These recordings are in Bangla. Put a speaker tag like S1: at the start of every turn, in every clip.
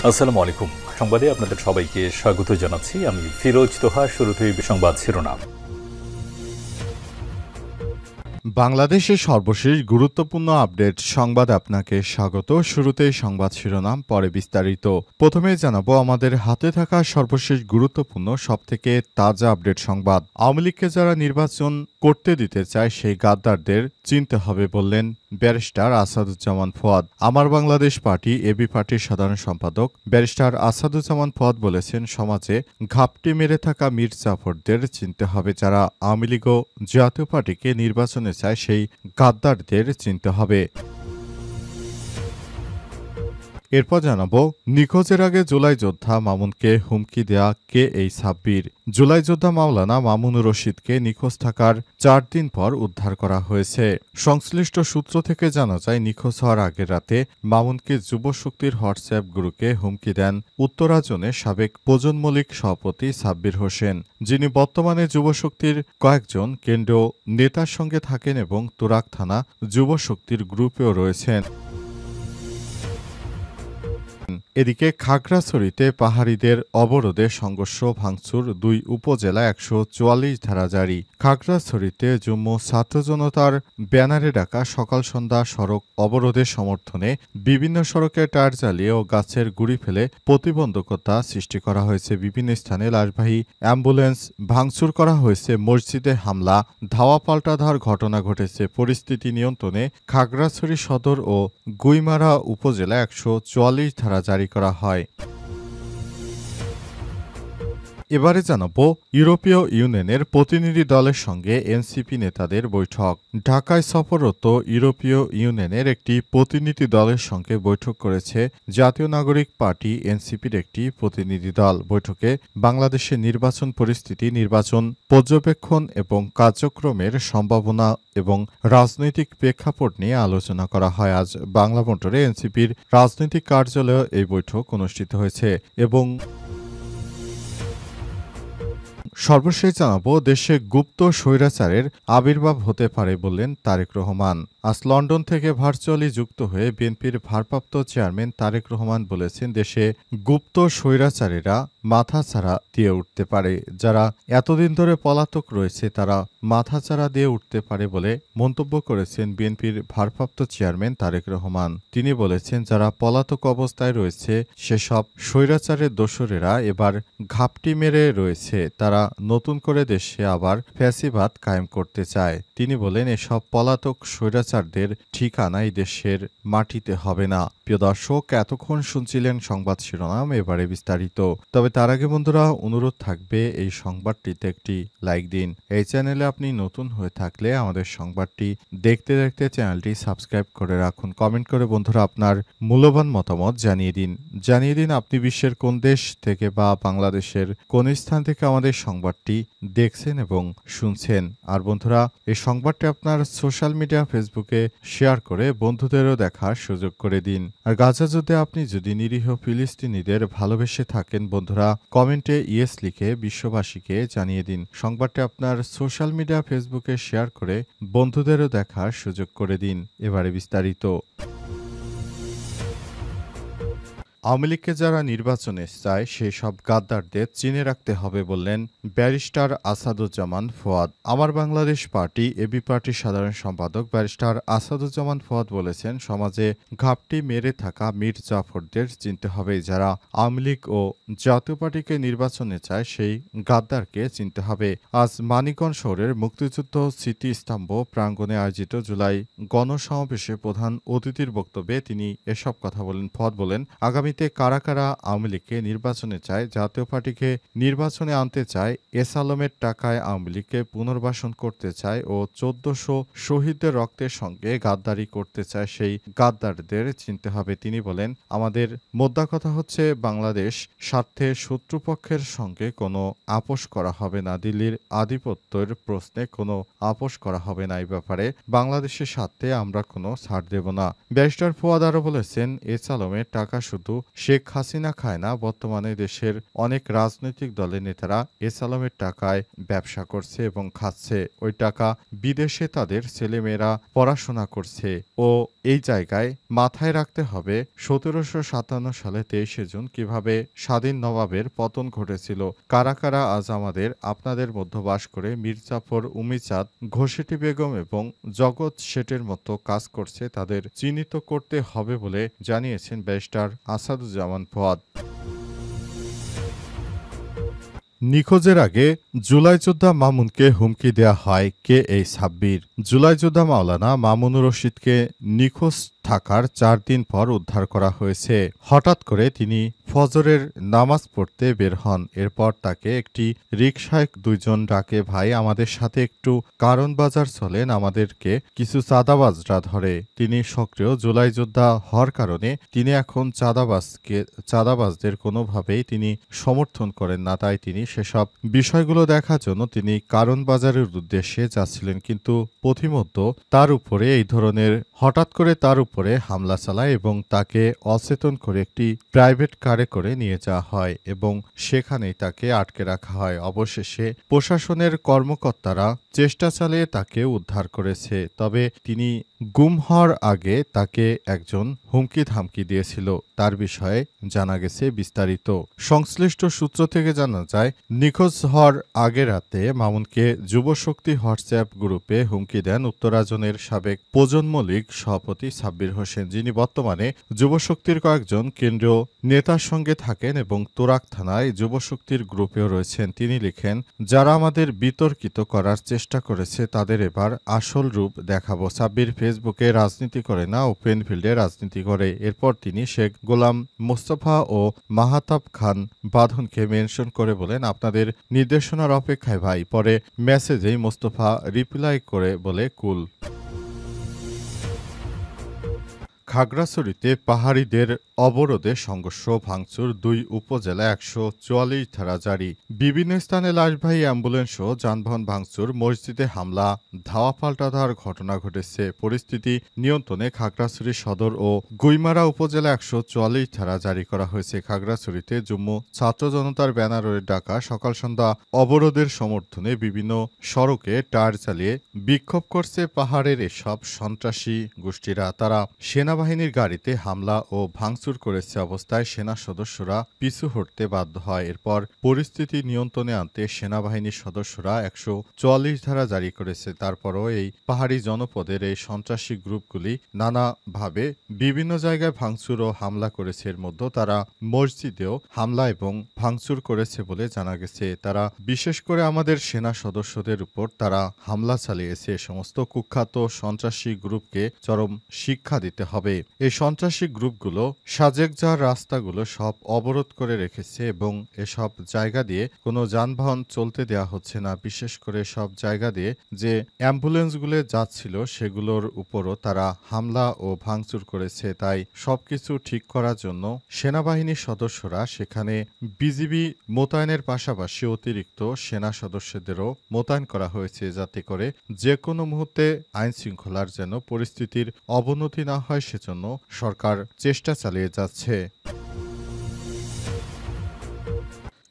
S1: আসসালামু আলাইকুম। সংবাদে আপনাদের সবাইকে স্বাগত জানাচ্ছি। আমি ফিরোজ তোহা। শুরুতেই সংবাদ শিরোনাম।
S2: বাংলাদেশের সর্বশেষ গুরুত্বপূর্ণ আপডেট সংবাদ আপনাকে স্বাগত। শুরুতেই সংবাদ শিরোনাম, পরে বিস্তারিত। প্রথমে জানাবো আমাদের হাতে থাকা সর্বশেষ গুরুত্বপূর্ণ সবথেকে তাজা আপডেট সংবাদ। আওয়ামী লীগকে যারা নির্বাচন করতে দিতে চায় সেই গাদ্দারদের চিনতে হবে বললেন ব্যারিস্টার আসাদুজ্জামান ফুয়াদ। আমার বাংলাদেশ পার্টি এবি পার্টির সাধারণ সম্পাদক ব্যারিস্টার আসাদুজ্জামান ফুয়াদ বলেছেন, সমাজে ঘাপটি মেরে থাকা মীর জাফরদের চিনতে হবে। যারা আওয়ামী লীগ ও জাতীয় পার্টিকে নির্বাচনে চায় সেই গাদ্দারদের চিনতে হবে। এরপর জানাবো, নিখোঁজের আগে জুলাই যোদ্ধা মামুনকে হুমকি দেয়া কে এই সাব্বির। জুলাই যোদ্ধা মাওলানা মামুনুর রশিদকে নিখোঁজ থাকার 4 দিন পর উদ্ধার করা হয়েছে। সংশ্লিষ্ট সূত্র থেকে জানা যায়, নিখোঁজ হওয়ার আগের রাতে মামুনকে যুবশক্তির হোয়াটসঅ্যাপ গ্রুপে হুমকি দেন উত্তরা জোনের সাবেক প্রজন্ম লীগ সভাপতি সাব্বির হোসেন, যিনি বর্তমানে যুবশক্তির কয়েকজন কেন্দ্রীয় নেতার সঙ্গে থাকেন এবং তুরাগ থানা যুবশক্তির গ্রুপেও রয়েছেন। এদিকে খাগড়াছড়িতে পাহাড়িদের অবরোধে সংঘর্ষ, ভাঙচুর, 2 উপজেলায় 144 ধারা জারি। খাগড়াছড়িতে যুগ্ম ছাত্র জনতার ব্যানারে ডাকা সকাল সন্ধ্যা সড়ক অবরোধের সমর্থনে বিভিন্ন সড়কে টায়ার জ্বালিয়ে ও গাছের গুঁড়ি ফেলে প্রতিবন্ধকতা সৃষ্টি করা হয়েছে। বিভিন্ন স্থানে লাশবাহী অ্যাম্বুলেন্স ভাঙচুর করা হয়েছে। মসজিদে হামলা, ধাওয়া পাল্টাধার ঘটনা ঘটেছে। পরিস্থিতি নিয়ন্ত্রণে খাগড়াছড়ি সদর ও গুইমারা উপজেলায় 144 ধারা জারি করা হয়। এবারে জানাবো, ইউরোপীয় ইউনিয়নের প্রতিনিধি দলের সঙ্গে এনসিপি নেতাদের বৈঠক। ঢাকায় সফররত ইউরোপীয় ইউনিয়নের একটি প্রতিনিধি দলের সঙ্গে বৈঠক করেছে জাতীয় নাগরিক পার্টি এনসিপির একটি প্রতিনিধি দল। বৈঠকে বাংলাদেশের নির্বাচন পরিস্থিতি, নির্বাচন পর্যবেক্ষণ এবং কার্যক্রমের সম্ভাবনা এবং রাজনৈতিক প্রেক্ষাপট নিয়ে আলোচনা করা হয়। আজ বাংলা মোটরে এনসিপির রাজনৈতিক কার্যালয়ে এই বৈঠক অনুষ্ঠিত হয়েছে। এবং সর্বশেষ জানাবো, দেশে গুপ্ত স্বৈরাচারের আবির্ভাব হতে পারে বললেন তারেক রহমান। আজ লন্ডন থেকে ভার্চুয়ালি যুক্ত হয়ে বিএনপির ভারপ্রাপ্ত চেয়ারম্যান তারেক রহমান বলেছেন, দেশে গুপ্ত স্বৈরাচারীরা মাথাচাড়া দিয়ে উঠতে পারে। যারা এতদিন ধরে পলাতক রয়েছে তারা মাথাচাড়া দিয়ে উঠতে পারে বলে মন্তব্য করেছেন বিএনপির ভারপ্রাপ্ত চেয়ারম্যান তারেক রহমান। তিনি বলেছেন, যারা পলাতক অবস্থায় রয়েছে সেসব স্বৈরাচারের দোসরেরা এবার ঘাপটি মেরে রয়েছে। তারা নতুন করে দেশে আবার ফ্যাসিবাদ কায়েম করতে চায়। তিনি বলেন, এসব পলাতক স্বৈরাচারদের ঠিকানা এই দেশের মাটিতে হবে না। প্রিয় দর্শক, এতক্ষণ শুনছিলেন সংবাদ শিরোনাম, এবারে বিস্তারিত। তবে তার আগে বন্ধুরা, অনুরোধ থাকবে এই সংবাদটিতে একটি লাইক দিন। এই চ্যানেলে আপনি নতুন হয়ে থাকলে আমাদের সংবাদটি দেখতে দেখতে চ্যানেলটি সাবস্ক্রাইব করে রাখুন। কমেন্ট করে বন্ধুরা আপনার মূল্যবান মতামত জানিয়ে দিন আপনি বিশ্বের কোন দেশ থেকে বা বাংলাদেশের কোন স্থান থেকে আমাদের সংবাদটি দেখছেন এবং শুনছেন। আর বন্ধুরা, এই সংবাদটি আপনার সোশ্যাল মিডিয়া ফেসবুকে শেয়ার করে বন্ধুদেরও দেখার সুযোগ করে দিন। আর গাজা যুদ্ধে আপনি যদি নিরীহ ফিলিস্তিনিদের ভালোবেসে থাকেন বন্ধুরা, কমেন্টে ইয়েস লিখে বিশ্ববাসীকে জানিয়ে দিন। সংবাদটি আপনার সোশ্যাল মিডিয়া ফেসবুকে শেয়ার করে বন্ধুদেরও দেখার সুযোগ করে দিন। এবারে বিস্তারিত। আওয়ামী লীগকে যারা নির্বাচনে চায় সেই সব গাদ্দারদের চিনে রাখতে হবে বললেন ব্যারিস্টার আসাদুজ্জামান ফুয়াদ। আমার বাংলাদেশ পার্টি এবি পার্টির সাধারণ সম্পাদক ব্যারিস্টার আসাদুজ্জামান ফুয়াদ বলেছেন, সমাজে ঘাপটি মেরে থাকা মীর জাফরদের চিনতে হবে। যারা আওয়ামী লীগ ও জাতীয় পার্টিকে নির্বাচনে চায় সেই গাদ্দারকে চিনতে হবে। আজ মানিকগঞ্জ শহরের মুক্তিযুদ্ধ স্মৃতিস্তম্ভ প্রাঙ্গণে আয়োজিত জুলাই গণসমাবেশে প্রধান অতিথির বক্তব্যে তিনি এসব কথা বলেন। ফুয়াদ বলেন, আগামী কারা কারা আওয়ামী লীগকে নির্বাচনে চায়, জাতীয় পার্টিকে নির্বাচনে আনতে চায়, এস আলমের টাকায় আওয়ামী লীগকে পুনর্বাসন করতে চায় ও 1400 শহীদদের রক্তের সঙ্গে গাদ্দারি করতে চায়, সেই গাদ্দারদের চিনতে হবে। তিনি বলেন, আমাদের মোদ্দা কথা হচ্ছে বাংলাদেশ স্বার্থে শত্রুপক্ষের সঙ্গে কোনো আপোষ করা হবে না। দিল্লির আধিপত্যের প্রশ্নে কোনো আপোষ করা হবে না। এই ব্যাপারে বাংলাদেশের স্বার্থে আমরা কোনো ছাড় দেব না। ব্যারিস্টার ফুয়াদ আরও বলেছেন, এস আলমের টাকা শুধু শেখ হাসিনা খায় না। বর্তমানে দেশের অনেক রাজনৈতিক দলের নেতারা এসালামের টাকায় ব্যবসা করছে এবং খাচ্ছে। ওই টাকা বিদেশে তাদের ছেলেমেয়েরা পড়াশোনা করছে। ও এই জায়গায় মাথায় রাখতে হবে ১৭৫৭ সালে ২৩শে জুন কিভাবে স্বাধীন নবাবের পতন ঘটেছিল। কারা কারা আজ আমাদের আপনাদের মধ্যে বাস করে মির্জাফর, উমিচাঁদ, ঘসেটি বেগম এবং জগৎ শেঠের মতো কাজ করছে তাদের চিহ্নিত করতে হবে বলে জানিয়েছেন ব্যারিস্টার আসাদুজ্জামান ফুয়াদ। নিখোঁজের আগে জুলাই যোদ্ধা মামুনকে হুমকি দেয়া হয় কে এই সাব্বির। জুলাই যোদ্ধা মাওলানা মামুনুর রশিদকে নিখোঁজ থাকার ৪ দিন পর উদ্ধার করা হয়েছে। হঠাৎ করে তিনি ফজরের নামাজ পড়তে বের হন। এরপর তাকে একটি রিকশায় ২ জন ডাকে, ভাই আমাদের সাথে একটু কারণ বাজার চলেন, আমাদেরকে কিছু চাঁদাবাজরা ধরে। তিনি সক্রিয় জুলাই যোদ্ধা হওয়ার কারণে তিনি এখন চাঁদাবাজদের কোনোভাবেই তিনি সমর্থন করেন না। তাই তিনি সেসব বিষয়গুলো দেখার জন্য তিনি কারণ বাজারের উদ্দেশ্যে যাচ্ছিলেন। কিন্তু পথিমধ্যে তার উপরে এই ধরনের হঠাৎ করে তার উপরে হামলা চালায় এবং তাকে অচেতন করে একটি প্রাইভেট কারে করে নিয়ে যাওয়া হয় এবং সেখানেই তাকে আটকে রাখা হয়। অবশেষে প্রশাসনের কর্মকর্তারা চেষ্টা চালিয়ে তাকে উদ্ধার করেছে। তবে তিনি গুম হওয়ার আগে তাকে একজন হুমকি ধামকি দিয়েছিল। তার বিষয়ে জানা গেছে বিস্তারিত। সংশ্লিষ্ট সূত্র থেকে জানা যায়, নিখোঁজ হওয়ার আগে রাতে মামুনকে যুবশক্তি হোয়াটসঅ্যাপ গ্রুপে হুমকি দেন উত্তরাজনের সাবেক প্রজন্ম লীগ সভাপতি সাব্বির হোসেন, যিনি বর্তমানে যুবশক্তির কয়েকজন কেন্দ্রীয় নেতার সঙ্গে থাকেন এবং তুরাগ থানায় যুবশক্তির গ্রুপেও রয়েছেন। তিনি লিখেন, যারা আমাদের বিতর্কিত করার চেষ্টা করেছে তাদের এবার আসল রূপ দেখাবো। সাব্বির ফেসবুকে রাজনীতি করে না, ওপেন ফিল্ডে রাজনীতি করে। এরপর তিনি শেখ গোলাম মোস্তফা ও মাহাতাব খান বাঁধনকে মেনশন করে বলেন, আপনাদের নির্দেশনার অপেক্ষায় ভাই। পরে মেসেজেই মোস্তফা রিপ্লাই করে বলে, কুল। খাগড়াছড়িতে পাহাড়িদের অবরোধে সংঘর্ষ, ভাঙচুর, ২ উপজেলায় ১৪৪ ধারা জারি। বিভিন্ন স্থানে লাশবাহী অ্যাম্বুলেন্স ও যানবাহন ভাঙচুর, মসজিদে হামলা, ধাওয়া পাল্টা দেওয়ার ঘটনা ঘটেছে। পরিস্থিতি নিয়ন্ত্রণে খাগড়াছড়ি সদর ও গুইমারা উপজেলায় ১৪৪ ধারা জারি করা হয়েছে। খাগড়াছড়িতে জম্মু ছাত্র জনতার ব্যানারে ডাকা সকাল সন্ধ্যা অবরোধের সমর্থনে বিভিন্ন সড়কে টায়ার চালিয়ে বিক্ষোভ করছে পাহাড়ের এসব সন্ত্রাসী গোষ্ঠীরা। তারা সেনাবাহিনীর গাড়িতে হামলা ও ভাঙচুর করেছে। অবস্থায় সেনা সদস্যরা পিছু হটতে বাধ্য হয়। এরপর পরিস্থিতি নিয়ন্ত্রণে আনতে সেনাবাহিনীর সদস্যরা ১৪৪ ধারা জারি করেছে। তারপরও এই পাহাড়ি জনপদের এই সন্ত্রাসী গ্রুপগুলি নানাভাবে বিভিন্ন জায়গায় ভাঙচুর ও হামলা করেছে। এর মধ্যে তারা মসজিদেও হামলা এবং ভাঙচুর করেছে বলে জানা গেছে। তারা বিশেষ করে আমাদের সেনা সদস্যদের উপর তারা হামলা চালিয়েছে। সমস্ত কুখ্যাত সন্ত্রাসী গ্রুপকে চরম শিক্ষা দিতে হবে। এই সন্ত্রাসী গ্রুপগুলো সাজেকজার রাস্তাগুলো সব অবরোধ করে রেখেছে এবং এসব জায়গা দিয়ে কোনো যানবাহন চলতে দেওয়া হচ্ছে না। বিশেষ করে সব জায়গা দিয়ে যে অ্যাম্বুলেন্সগুলো যাচ্ছিল সেগুলোর উপরও তারা হামলা ও ভাঙচুর করেছে। তাই সবকিছু ঠিক করার জন্য সেনাবাহিনীর সদস্যরা সেখানে বিজিবি মোতায়েনের পাশাপাশি অতিরিক্ত সেনা সদস্যদেরও মোতায়েন করা হয়েছে, যাতে করে যে কোনো মুহূর্তে আইন শৃঙ্খলার যেন পরিস্থিতির অবনতি না হয় সেজন্য সরকার চেষ্টা চালিয়ে যাচ্ছে।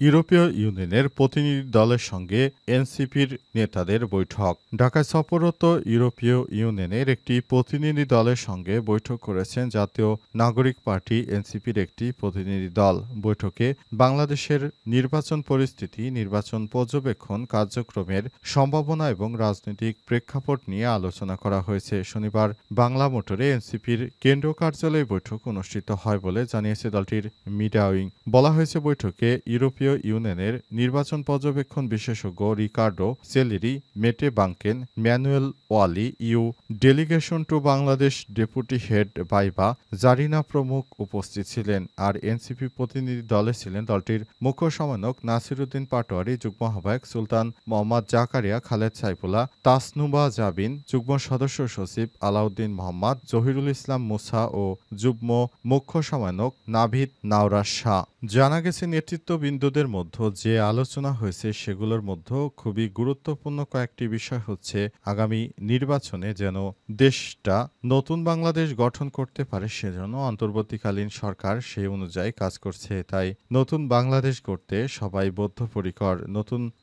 S2: ইউরোপীয় ইউনিয়নের প্রতিনিধি দলের সঙ্গে এনসিপির নেতাদের বৈঠক। ঢাকায় সফররত ইউরোপীয় ইউনিয়নের একটি প্রতিনিধি দলের সঙ্গে বৈঠক করেছেন জাতীয় নাগরিক পার্টি এনসিপির একটি প্রতিনিধি দল। বৈঠকে বাংলাদেশের নির্বাচন পরিস্থিতি, নির্বাচন পর্যবেক্ষণ কার্যক্রমের সম্ভাবনা এবং রাজনৈতিক প্রেক্ষাপট নিয়ে আলোচনা করা হয়েছে। শনিবার বাংলা মোটরে এনসিপির কেন্দ্রীয় কার্যালয়ে বৈঠক অনুষ্ঠিত হয় বলে জানিয়েছে দলটির মিডিয়া উইং। বলা হয়েছে, বৈঠকে ইউরোপীয় ইউনিয়নের নির্বাচন পর্যবেক্ষণ বিশেষজ্ঞ Riccardo Celeri, Mette Bunken, Manuel Wally, EU delegation to Bangladesh deputy head Baiba Zarina প্রমুখ উপস্থিত ছিলেন। আর এনসিপি প্রতিনিধি দলে ছিলেন দলটির মুখ্য সমন্বয়ক নাসিরউদ্দিন পাটোয়ারি, যুগ্ম আহ্বায়ক সুলতান মোহাম্মদ জাকারিয়া, খালেদ সাইফুল্লাহ, তাসনুবা জাবিন, যুগ্ম সদস্য সচিব আলাউদ্দিন মোহাম্মদ, জহিরুল ইসলাম মুসা ও যুগ্ম মুখ্য সমন্বয়ক নাভিদ নাওরাস শাহ। জানা গেছে নেতৃত্ববৃন্দদের মধ্যে যে আলোচনা হয়েছে সেগুলোর মধ্যে খুবই গুরুত্বপূর্ণ কয়েকটি বিষয় হচ্ছে আগামী নির্বাচনে যেন দেশটা নতুন বাংলাদেশ গঠন করতে পারে সেজন্য অন্তর্বর্তীকালীন সরকার সেই অনুযায়ী কাজ করছে। তাই নতুন বাংলাদেশ গড়তে সবাই বদ্ধপরিকর।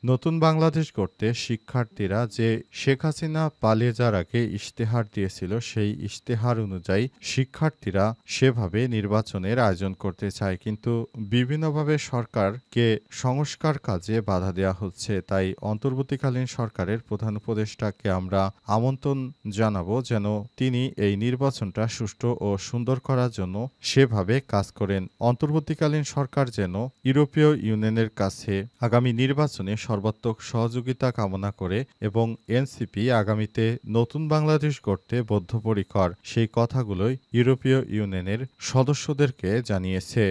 S2: নতুন বাংলাদেশ গড়তে শিক্ষার্থীরা যে শেখ হাসিনা পালিয়ে যাওয়ার আগে ইশতেহার দিয়েছিল সেই ইশতেহার অনুযায়ী শিক্ষার্থীরা সেভাবে নির্বাচনের আয়োজন করতে চায়, কিন্তু বিভিন্নভাবে সরকারকে সংস্কার কাজে বাধা দেওয়া হচ্ছে। তাই অন্তর্বর্তীকালীন সরকারের প্রধান উপদেষ্টাকে আমরা আমন্ত্রণ জানাবো যেন তিনি এই নির্বাচনটা সুষ্ঠু ও সুন্দর করার জন্য সেভাবে কাজ করেন। অন্তর্বর্তীকালীন সরকার যেন ইউরোপীয় ইউনিয়নের কাছে আগামী নির্বাচনে সর্বাত্মক সহযোগিতা কামনা করে এবং এনসিপি আগামীতে নতুন বাংলাদেশ গড়তে বদ্ধপরিকর সেই কথাগুলোই ইউরোপীয় ইউনিয়নের সদস্যদেরকে জানিয়েছে।